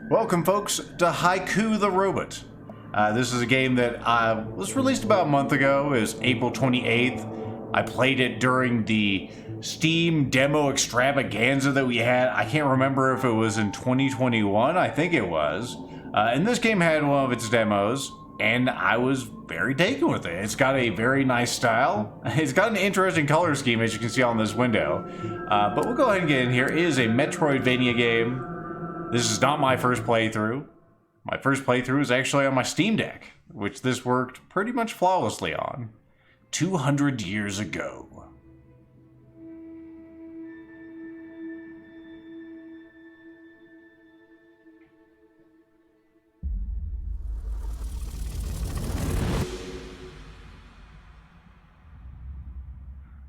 Welcome, folks, to Haiku the Robot. This is a game that was released about a month ago. It was April 28th. I played it during the Steam demo-stravaganza that we had. I can't remember if it was in 2021. I think it was. And this game had one of its demos, and I was very taken with it. It's got a very nice style. It's got an interesting color scheme, as you can see on this window. But we'll go ahead and get in here. It is a metroidvania game. This is not my first playthrough. My first playthrough is actually on my Steam Deck, which this worked pretty much flawlessly on 200 years ago.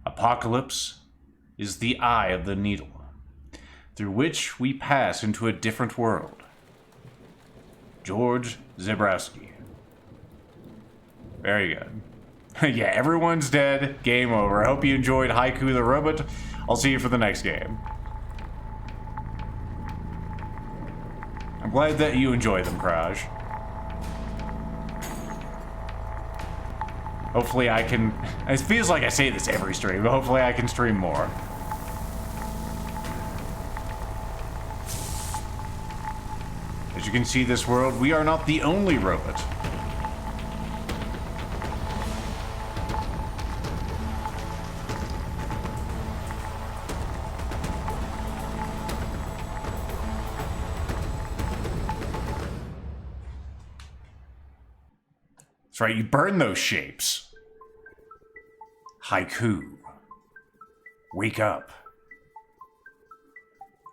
Apocalypse is the eye of the needle, through which we pass into a different world. George Zebrowski. Very good. Yeah, everyone's dead. Game over. I hope you enjoyed Haiku the Robot. I'll see you for the next game. I'm glad that you enjoy them, Kraj. Hopefully I can... It feels like I say this every stream, but hopefully I can stream more. As you can see this world, we are not the only robot. That's right, you burn those shapes. Haiku. Wake up.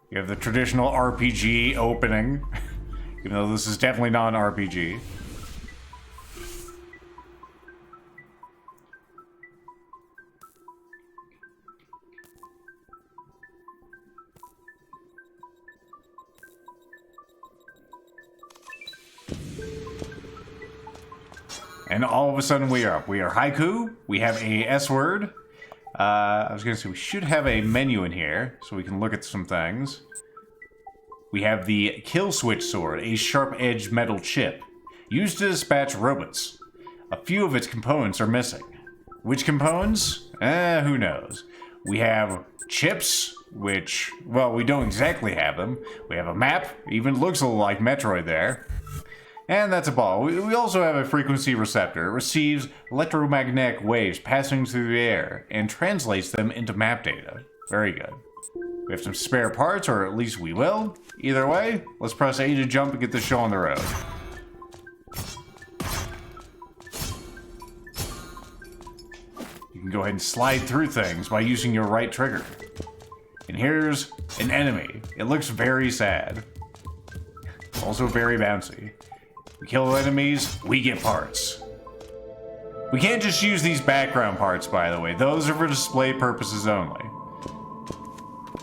You have the traditional RPG opening. Even though this is definitely not an RPG. And all of a sudden we are up. We are Haiku. We have a S word. I was gonna say we should have a menu in here so we can look at some things. We have the kill switch sword, a sharp-edged metal chip, used to dispatch robots. A few of its components are missing. Which components? Who knows. We have chips, which, well, we don't exactly have them. We have a map, even looks a little like Metroid there. And that's a ball. We also have a frequency receptor. It receives electromagnetic waves passing through the air and translates them into map data. Very good. We have some spare parts, or at least we will. Either way, let's press A to jump and get this show on the road. You can go ahead and slide through things by using your right trigger. And here's an enemy. It looks very sad. Also very bouncy. We kill enemies, we get parts. We can't just use these background parts, by the way. Those are for display purposes only.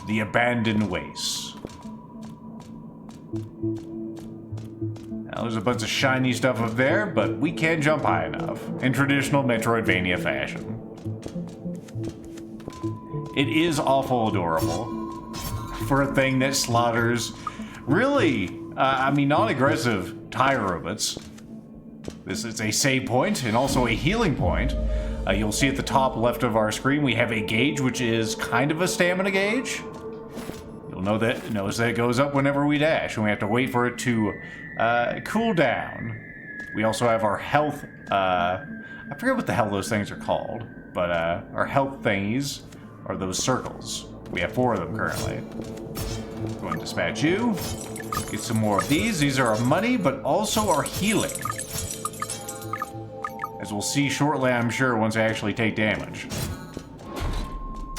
The abandoned waste. Now there's a bunch of shiny stuff up there, but we can't jump high enough in traditional Metroidvania fashion. It is awful adorable for a thing that slaughters really, non-aggressive tire robots. This is a save point and also a healing point. You'll see at the top left of our screen we have a gauge, which is kind of a stamina gauge. You'll notice that it goes up whenever we dash, and we have to wait for it to cool down. We also have our health, I forget what the hell those things are called, but our health thingies are those circles. We have 4 of them currently. Go and dispatch you. Get some more of these. These are our money, but also our healing. As we'll see shortly, I'm sure, once I actually take damage.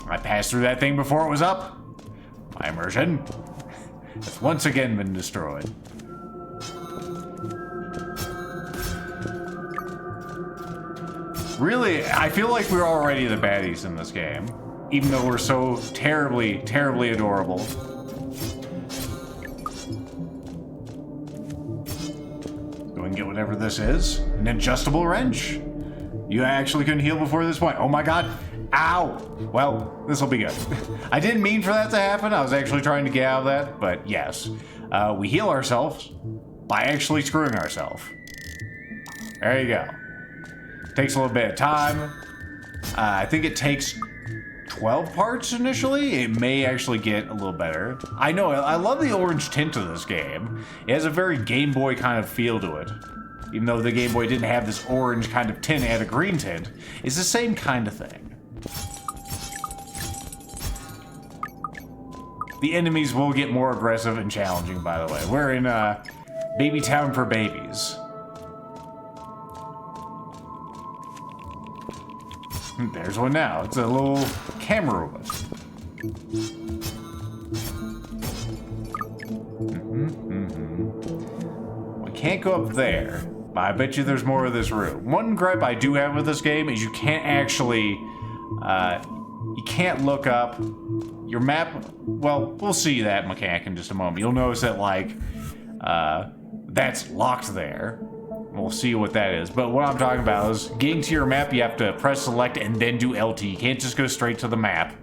I passed through that thing before it was up. My immersion has once again been destroyed. Really, I feel like we're already the baddies in this game, even though we're so terribly, terribly adorable. Go and get whatever this is. An adjustable wrench. You actually couldn't heal before this point. Oh my god. Ow! Well, this will be good. I didn't mean for that to happen. I was actually trying to get out of that, but yes. we heal ourselves by actually screwing ourselves. There you go. Takes a little bit of time. I think it takes 12 parts initially. It may actually get a little better. I know, I love the orange tint of this game. It has a very Game Boy kind of feel to it. Even though the Game Boy didn't have this orange kind of tint, it had a green tint. It's the same kind of thing. The enemies will get more aggressive and challenging, by the way. We're in Baby Town for babies. There's one now. It's a little camera robot. We can't go up there, but I bet you there's more of this room. One gripe I do have with this game is you can't actually, you can't look up your map. Well, we'll see that mechanic in just a moment. You'll notice that, like, that's locked there. We'll see what that is. But what I'm talking about is getting to your map, you have to press select and then do LT. You can't just go straight to the map,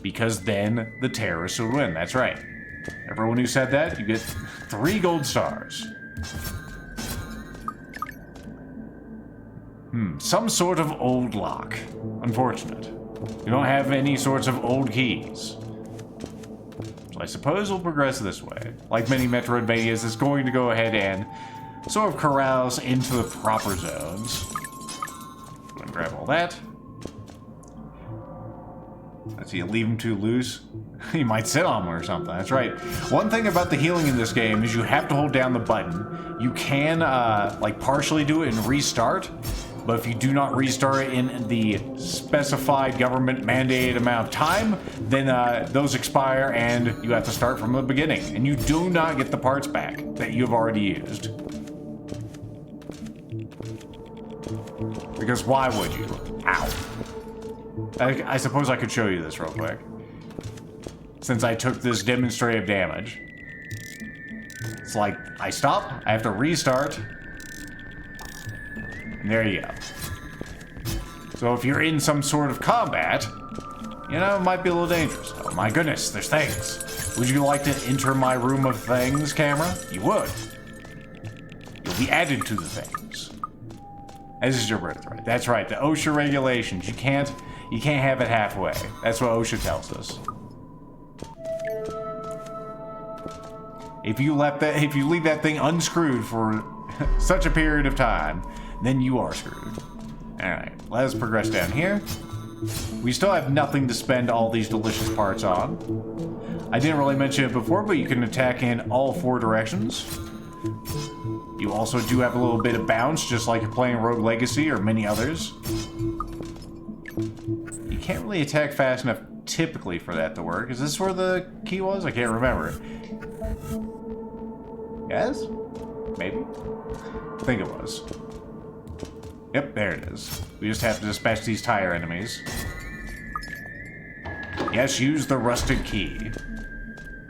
because then the terrorists would win. That's right. Everyone who said that, you get 3 gold stars. Some sort of old lock. Unfortunate. You don't have any sorts of old keys. So I suppose we'll progress this way. Like many Metroidvanias, it's going to go ahead and sort of corrals into the proper zones. Go and grab all that. Let's see, you leave him too loose. You might sit on him or something. That's right. One thing about the healing in this game is you have to hold down the button. You can, like, partially do it and restart, but if you do not restart it in the specified government-mandated amount of time, then those expire and you have to start from the beginning. And you do not get the parts back that you've already used. Because why would you? Ow. I suppose I could show you this real quick. Since I took this demonstrative damage. It's like, I stop, I have to restart. And there you go. So if you're in some sort of combat, you know, it might be a little dangerous. Oh my goodness, there's things. Would you like to enter my room of things, camera? You would. You'll be added to the things. This is your birthright. That's right, the OSHA regulations. You can't have it halfway. That's what OSHA tells us. If you leave that thing unscrewed for such a period of time, then you are screwed. Alright, let's progress down here. We still have nothing to spend all these delicious parts on. I didn't really mention it before, but you can attack in all 4 directions. You also do have a little bit of bounce, just like you're playing Rogue Legacy or many others. You can't really attack fast enough typically for that to work. Is this where the key was? I can't remember. Yes? Maybe? I think it was. Yep, there it is. We just have to dispatch these tire enemies. Yes, use the rusted key.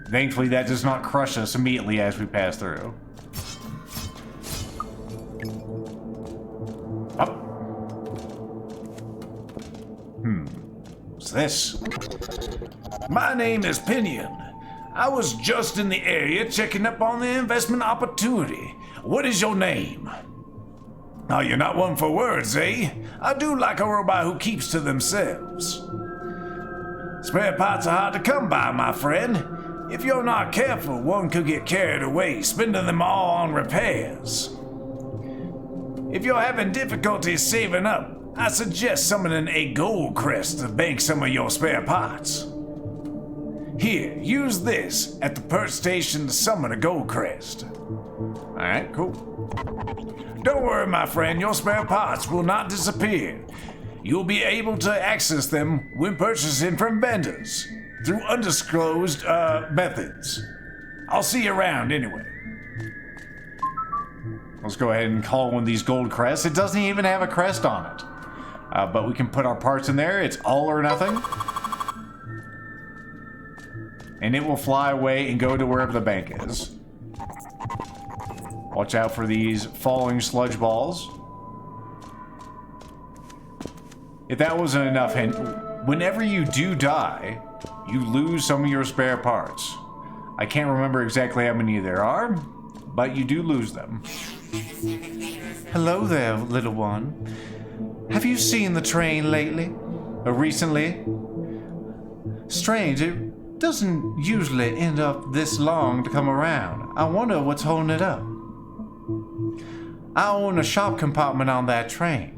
Thankfully, that does not crush us immediately as we pass through. Up. What's this? My name is Pinion. I was just in the area checking up on the investment opportunity. What is your name? Oh, you're not one for words, eh? I do like a robot who keeps to themselves. Spare parts are hard to come by, my friend. If you're not careful, one could get carried away, spending them all on repairs. If you're having difficulty saving up, I suggest summoning a gold crest to bank some of your spare parts. Here, use this at the purse station to summon a gold crest. Alright, cool. Don't worry, my friend, your spare parts will not disappear. You'll be able to access them when purchasing from vendors through undisclosed methods. I'll see you around anyway. Let's go ahead and call one of these gold crests. It doesn't even have a crest on it. But we can put our parts in there. It's all or nothing. And it will fly away and go to wherever the bank is. Watch out for these falling sludge balls. If that wasn't enough hint, whenever you do die, you lose some of your spare parts. I can't remember exactly how many there are, but you do lose them. Hello there, little one. Have you seen the train lately? Or recently? Strange, it doesn't usually end up this long to come around. I wonder what's holding it up. I own a shop compartment on that train.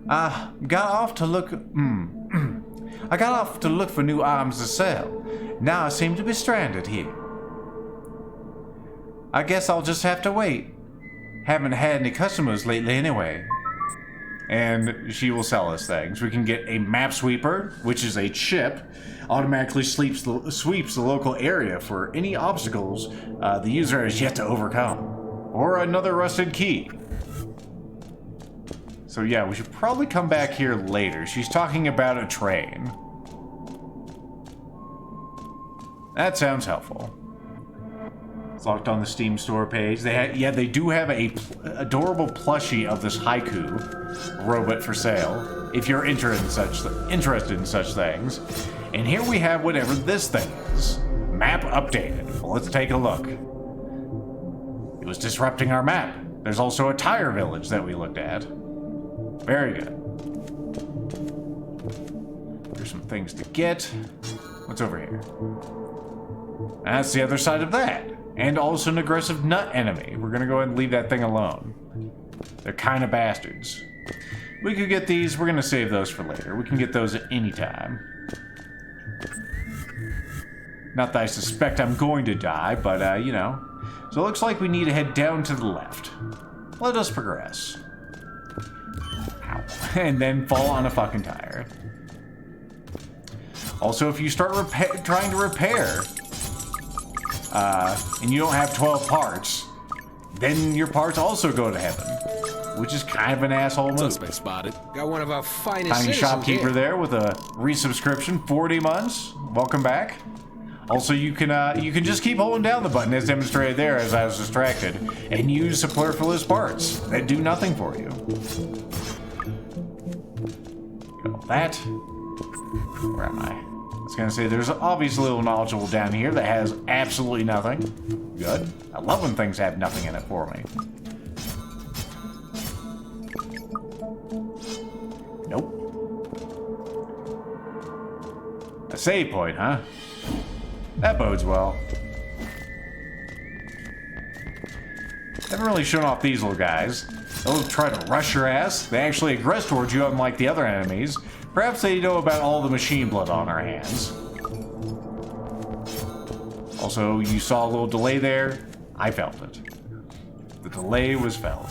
I got off to look for new items to sell. Now I seem to be stranded here. I guess I'll just have to wait. Haven't had any customers lately anyway. And she will sell us things. We can get a map sweeper, which is a chip, automatically sweeps the local area for any obstacles the user has yet to overcome. Or another rusted key. So yeah, we should probably come back here later. She's talking about a train. That sounds helpful. It's locked on the Steam store page. They do have a adorable plushie of this Haiku robot for sale, if you're interested in such things. And here we have whatever this thing is. Map updated. Well, let's take a look. It was disrupting our map. There's also a tire village that we looked at. Very good. There's some things to get. What's over here? That's the other side of that. And also an aggressive nut enemy. We're gonna go ahead and leave that thing alone. They're kind of bastards. We could get these. We're gonna save those for later. We can get those at any time. Not that I suspect I'm going to die, but, you know. So it looks like we need to head down to the left. Let us progress. Ow. And then fall on a fucking tire. Also, if you start trying to repair, and you don't have 12 parts, then your parts also go to heaven, which is kind of an asshole move. Suspect spotted. Got one of our finest Tiny shopkeeper here. there with a resubscription, 40 months. Welcome back. Also, you can just keep holding down the button as demonstrated there as I was distracted, and use superfluous parts that do nothing for you. Got that. Where am I? I was gonna say, there's obviously a little knowledgeable down here that has absolutely nothing. Good. I love when things have nothing in it for me. Nope. A save point, huh? That bodes well. Haven't really shown off these little guys. They'll try to rush your ass. They actually aggress towards you, unlike the other enemies. Perhaps they know about all the machine blood on our hands. Also, you saw a little delay there. I felt it. The delay was felt.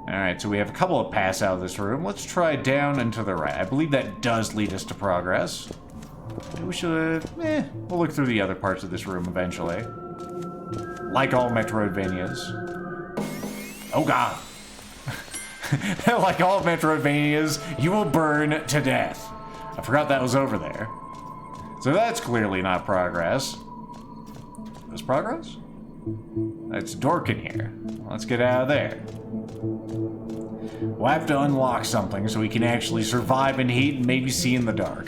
Alright, so we have a couple of paths out of this room. Let's try down and to the right. I believe that does lead us to progress. Maybe we should... we'll look through the other parts of this room eventually. Like all Metroidvanias. Oh god. Like all Metroidvanias, you will burn to death. I forgot that was over there. So that's clearly not progress. Is progress? It's dark in here. Let's get out of there. We'll have to unlock something so we can actually survive in heat and maybe see in the dark.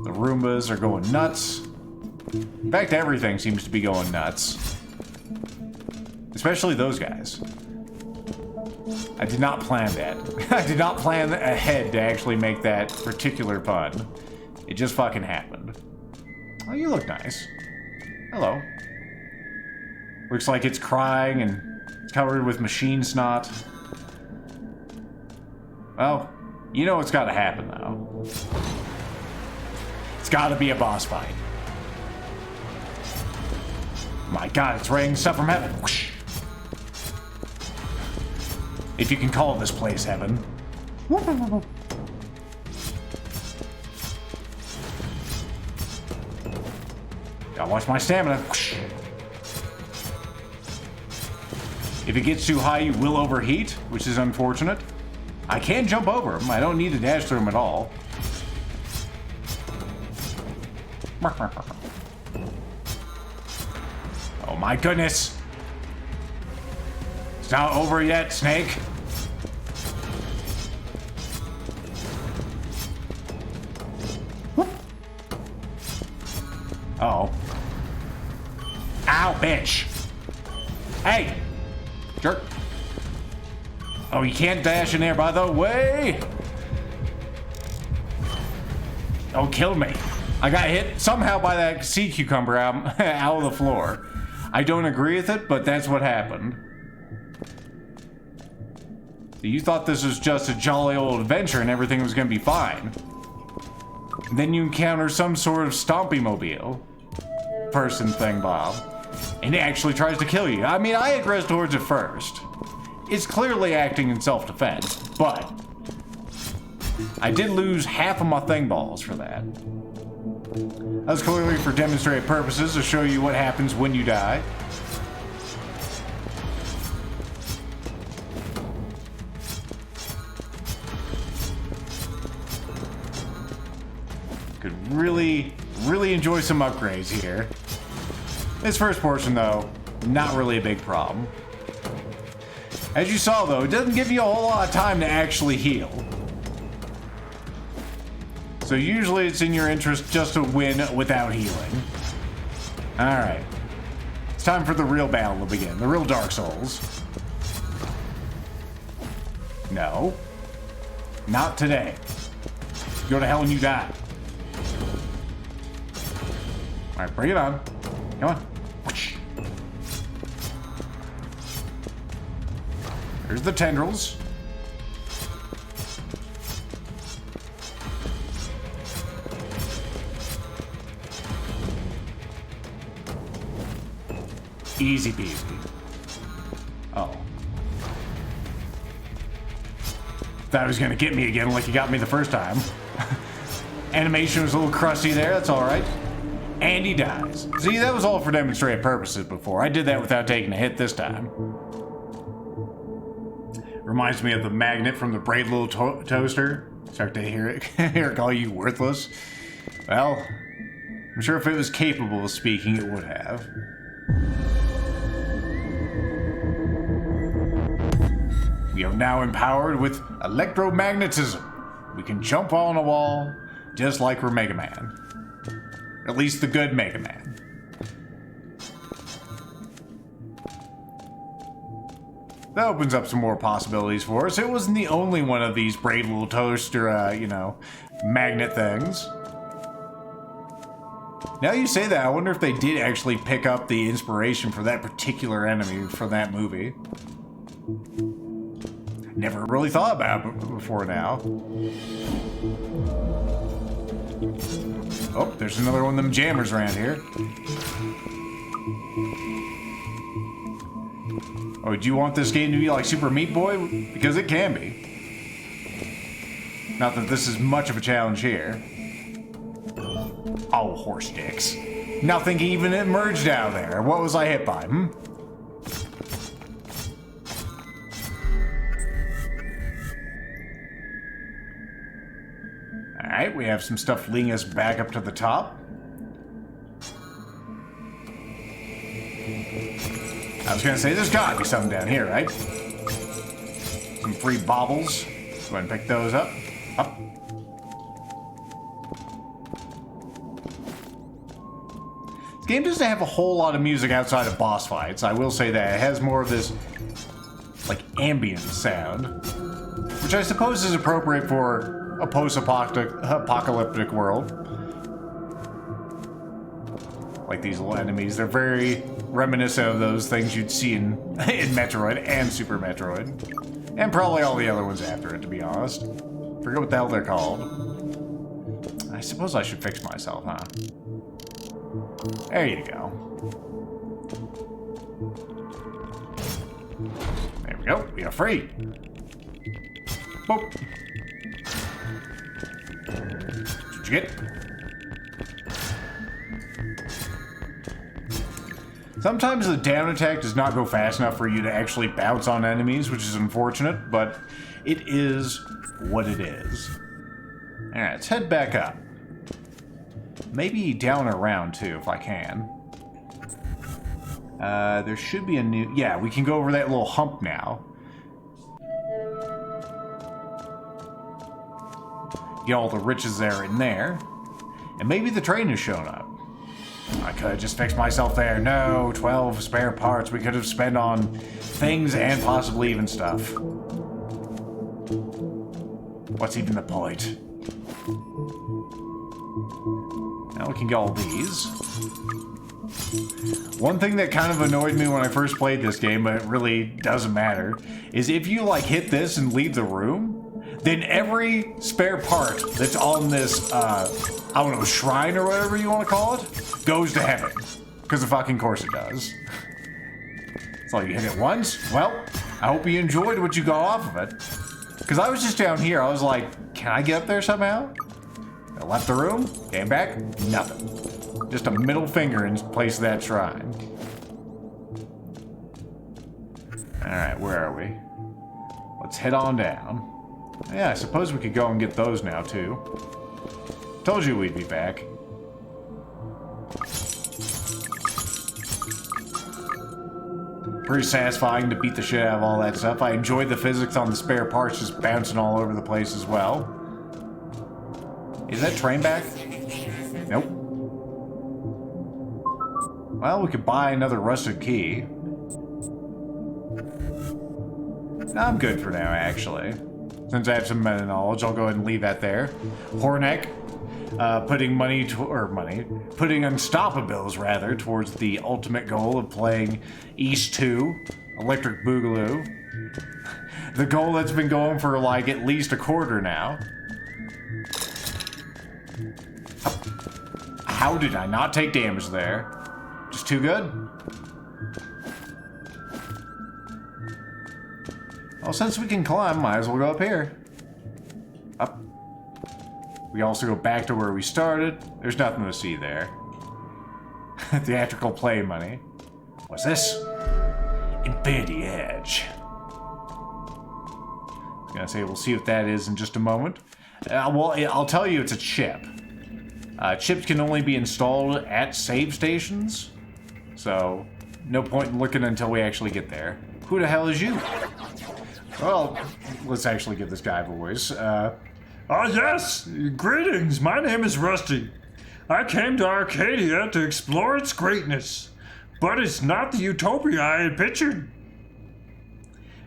The Roombas are going nuts. In fact, everything seems to be going nuts. Especially those guys. I did not plan that. I did not plan ahead to actually make that particular pun. It just fucking happened. Oh, you look nice. Hello. Looks like it's crying and it's covered with machine snot. Well, you know what's gotta happen, though. It's gotta be a boss fight. My god, it's raining stuff from heaven. Whoosh. If you can call this place heaven. Gotta watch my stamina. Whoosh. If it gets too high, you will overheat, which is unfortunate. I can jump over them. I don't need to dash through them at all. Oh my goodness. It's not over yet, Snake. Uh-oh. Ow, bitch! Hey! Jerk! Oh, you can't dash in there, by the way! Oh, killed me. I got hit somehow by that sea cucumber out of the floor. I don't agree with it, but that's what happened. You thought this was just a jolly old adventure and everything was gonna be fine. Then you encounter some sort of stompy-mobile person thing, Bob, and it actually tries to kill you. I mean, I aggressed towards it first. It's clearly acting in self-defense, but I did lose half of my thing balls for that. That was clearly for demonstrative purposes to show you what happens when you die. Could really enjoy some upgrades here. This first portion, though, not really a big problem. As you saw, though, it doesn't give you a whole lot of time to actually heal. So usually it's in your interest just to win without healing. Alright. It's time for the real battle to begin. The real Dark Souls. No. Not today. Go to hell and you die. Alright, bring it on. Come on. There's the tendrils. Easy peasy. Oh. Thought he was gonna get me again like he got me the first time. Animation was a little crusty there, that's alright. And he dies. See, that was all for demonstrative purposes before. I did that without taking a hit this time. Reminds me of the magnet from the Brave Little Toaster. Start to hear it call you worthless. Well, I'm sure if it was capable of speaking, it would have. We are now empowered with electromagnetism. We can jump on a wall, just like we're Mega Man. At least the good Mega Man. That opens up some more possibilities for us. It wasn't the only one of these Brave Little Toaster, magnet things. Now you say that, I wonder if they did actually pick up the inspiration for that particular enemy from that movie. Never really thought about it before now. Oh, there's another one of them jammers around here. Oh, do you want this game to be like Super Meat Boy? Because it can be. Not that this is much of a challenge here. Oh, horse dicks. Nothing even emerged out of there. What was I hit by, Alright, we have some stuff leading us back up to the top. I was gonna say, there's gotta be something down here, right? Some free baubles. Go ahead and pick those up. Up. This game doesn't have a whole lot of music outside of boss fights. I will say that. It has more of this, like, ambient sound. Which I suppose is appropriate for a post-apocalyptic world. Like these little enemies. They're very reminiscent of those things you'd see in Metroid and Super Metroid. And probably all the other ones after it, to be honest. Forget what the hell they're called. I suppose I should fix myself, huh? There you go. There we go. We are free. Boop. What'd you get? Sometimes the down attack does not go fast enough for you to actually bounce on enemies, which is unfortunate, but it is what it is. Alright, let's head back up. Maybe down around too, if I can. There should be a new... Yeah, we can go over that little hump now. Get all the riches there in there. And maybe the train has shown up. I could have just fixed myself there. No, 12 spare parts we could have spent on things and possibly even stuff. What's even the point? Now we can get all these. One thing that kind of annoyed me when I first played this game, but it really doesn't matter, is if you like hit this and leave the room, then every spare part that's on this, I don't know, shrine or whatever you want to call it, goes to heaven. Because of fucking course it does. So you hit it once, well, I hope you enjoyed what you got off of it. Because I was just down here, I was like, can I get up there somehow? I left the room, came back, nothing. Just a middle finger in place of that shrine. Alright, where are we? Let's head on down. Yeah, I suppose we could go and get those now, too. Told you we'd be back. Pretty satisfying to beat the shit out of all that stuff. I enjoyed the physics on the spare parts just bouncing all over the place as well. Is that train back? Nope. Well, we could buy another rusted key. I'm good for now, actually. Since I have some meta knowledge, I'll go ahead and leave that there. Hornek, putting putting Unstoppables, rather, towards the ultimate goal of playing East 2, Electric Boogaloo. The goal that's been going for, like, at least a quarter now. How did I not take damage there? Just too good? Well, since we can climb, might as well go up here. Up. We also go back to where we started. There's nothing to see there. Theatrical play money. What's this? Infinity Edge. I was gonna say, we'll see what that is in just a moment. Well, I'll tell you it's a chip. Chips can only be installed at save stations. So, no point in looking until we actually get there. Who the hell is you? Well, let's actually give this guy a voice. Yes! Greetings, my name is Rusty. I came to Arcadia to explore its greatness, but it's not the utopia I had pictured.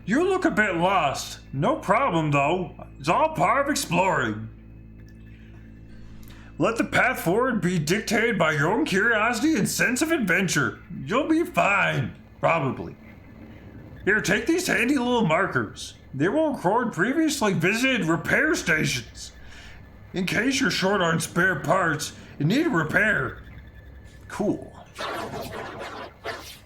You look a bit lost. No problem, though. It's all part of exploring. Let the path forward be dictated by your own curiosity and sense of adventure. You'll be fine, probably. Here, take these handy little markers. They will record previously visited repair stations. In case you're short on spare parts and need a repair. Cool.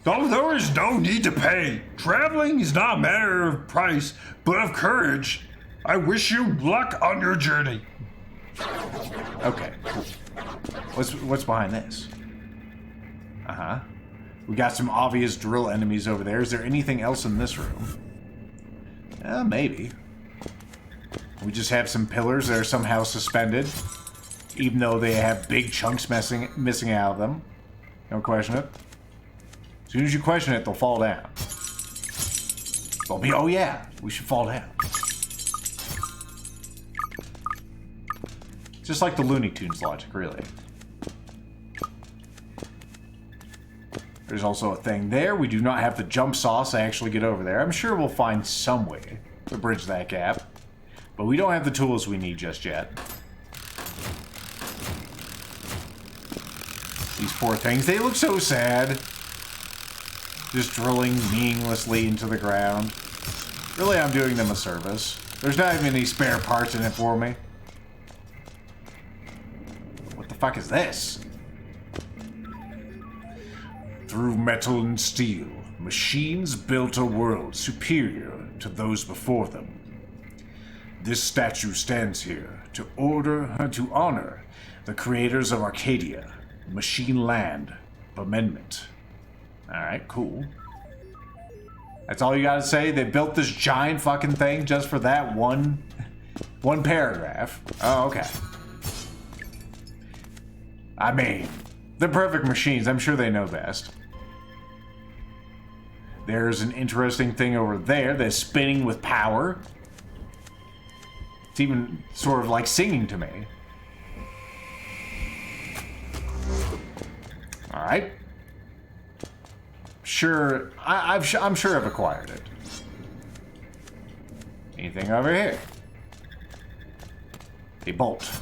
Though there is no need to pay. Traveling is not a matter of price, but of courage. I wish you luck on your journey. Okay, cool. What's behind this? Uh-huh. We got some obvious drill enemies over there. Is there anything else in this room? Maybe. We just have some pillars that are somehow suspended, even though they have big chunks missing out of them. Don't question it. As soon as you question it, they'll fall down. They'll be, oh yeah, we should fall down. Just like the Looney Tunes logic, really. There's also a thing there. We do not have the jump sauce to actually get over there. I'm sure we'll find some way to bridge that gap. But we don't have the tools we need just yet. These poor things, they look so sad. Just drilling meaninglessly into the ground. Really, I'm doing them a service. There's not even any spare parts in it for me. What the fuck is this? Through metal and steel, machines built a world superior to those before them. This statue stands here to honor the creators of Arcadia, Machine Land Amendment. Alright, cool. That's all you gotta say? They built this giant fucking thing just for that one paragraph. Oh, okay. I mean, they're perfect machines. I'm sure they know best. There's an interesting thing over there that's spinning with power. It's even sort of like singing to me. Alright. Sure, I'm sure I've acquired it. Anything over here? A bolt.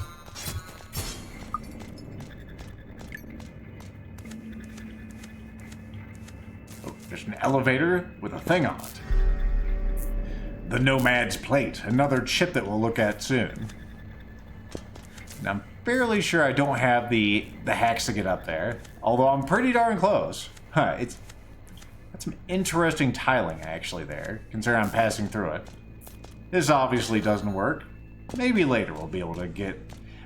Oh, there's an elevator with a thing on it. The Nomad's Plate, another chip that we'll look at soon. And I'm fairly sure I don't have the hacks to get up there, although I'm pretty darn close. Huh, that's some interesting tiling actually there, considering I'm passing through it. This obviously doesn't work. Maybe later we'll be able to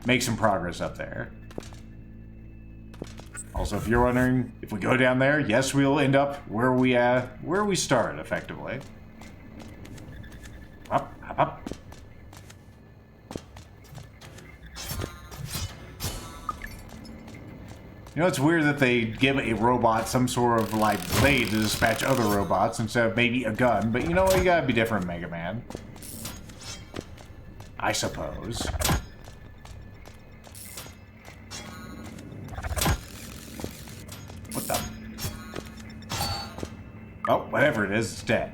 make some progress up there. Also, if you're wondering, if we go down there, yes, we'll end up where we started, effectively. Up, up, up. You know, it's weird that they give a robot some sort of, like, blade to dispatch other robots instead of maybe a gun, but you know what? You gotta be different, Mega Man. I suppose. What the? Oh, whatever it is, it's dead.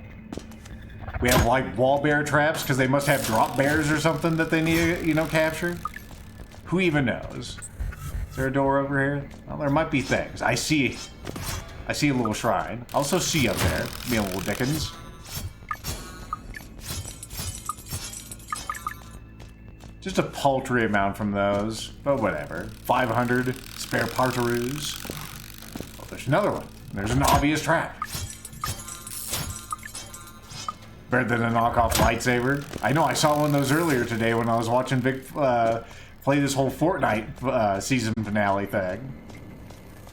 We have, like, wall bear traps because they must have drop bears or something that they need to, you know, capture? Who even knows? Is there a door over here? Well, there might be things. I see a little shrine. I also see up there, me a little Dickens. Just a paltry amount from those, but whatever. 500 spare partaroos. Oh, there's another one. There's an obvious trap. Better than a knockoff lightsaber. I know, I saw one of those earlier today when I was watching Vic play this whole Fortnite season finale thing.